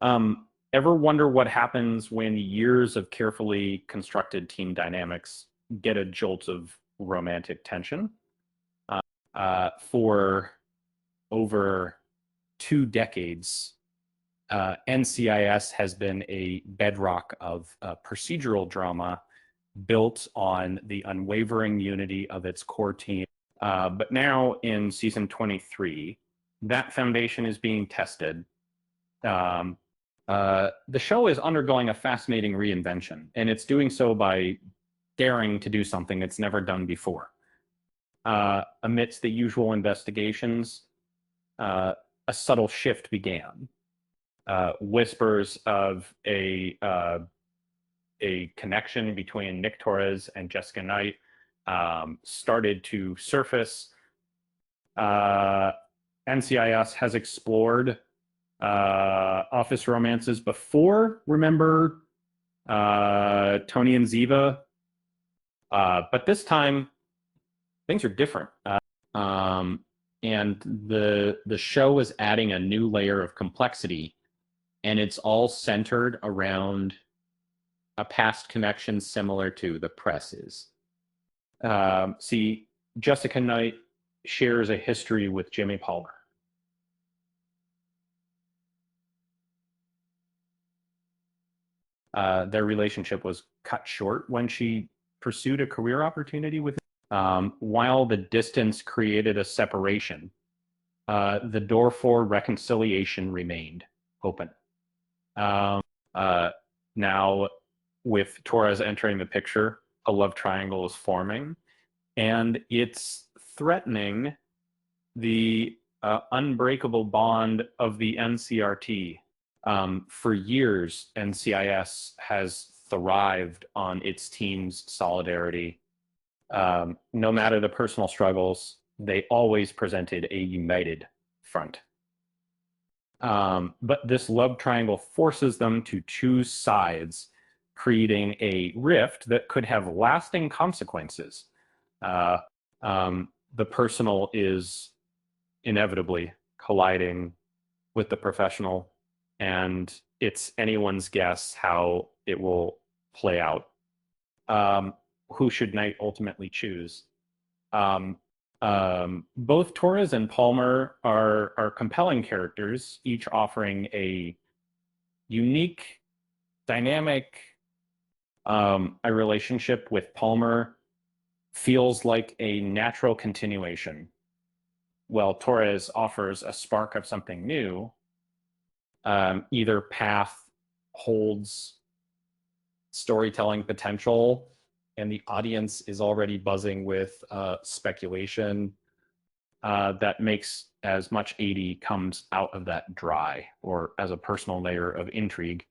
Ever wonder what happens when years of carefully constructed team dynamics get a jolt of romantic tension? For over 2 decades, NCIS has been a bedrock of procedural drama built on the unwavering unity of its core team. But now in season 23, that foundation is being tested. Um, the show is undergoing a fascinating reinvention, and it's doing so by daring to do something it's never done before. Amidst the usual investigations, a subtle shift began. Whispers of a connection between Nick Torres and Jessica Knight started to surface. NCIS has explored office romances before. Remember Tony and Ziva? But this time things are different. And the show is adding a new layer of complexity, and it's all centered around a past connection similar to the press's. See, Jessica Knight shares a history with Jimmy Palmer. Their relationship was cut short when she pursued a career opportunity with him. While the distance created a separation, the door for reconciliation remained open. Now, with Torres entering the picture, a love triangle is forming, and it's threatening the unbreakable bond of the NCRT. For years, NCIS has thrived on its team's solidarity. No matter the personal struggles, they always presented a united front. But this love triangle forces them to choose sides, creating a rift that could have lasting consequences. Uh, the personal is inevitably colliding with the professional, and it's anyone's guess how it will play out. Who should Knight ultimately choose? Both Torres and Palmer are compelling characters, each offering a unique dynamic. A relationship with Palmer feels like a natural continuation, while Torres offers a spark of something new. Either path holds storytelling potential, and the audience is already buzzing with speculation that makes as much 80 comes out of that dry, or as a personal layer of intrigue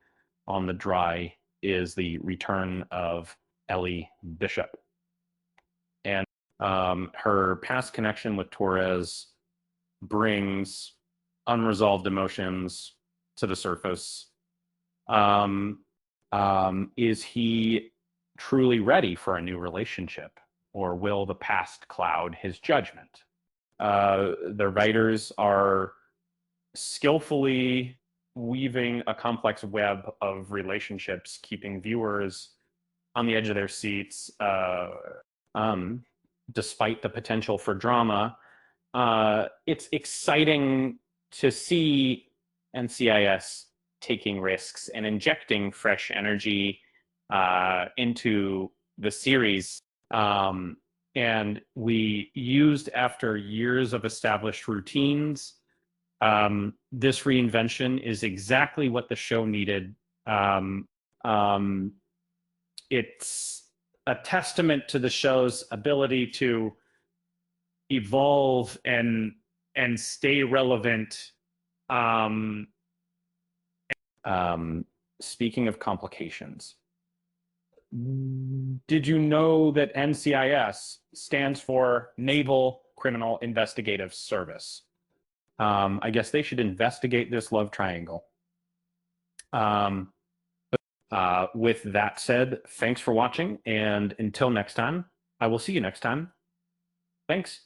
on the dry is the return of Ellie Bishop. And her past connection with Torres brings unresolved emotions to the surface. Is he truly ready for a new relationship, or will the past cloud his judgment? The writers are skillfully weaving a complex web of relationships, keeping viewers on the edge of their seats, despite the potential for drama. It's exciting to see NCIS taking risks and injecting fresh energy into the series. And we used, after years of established routines, this reinvention is exactly what the show needed. It's a testament to the show's ability to evolve and stay relevant. Um, Speaking of complications, did you know that NCIS stands for Naval Criminal Investigative Service? I guess they should investigate this love triangle. With that said, thanks for watching, and until next time, I will see you next time. Thanks.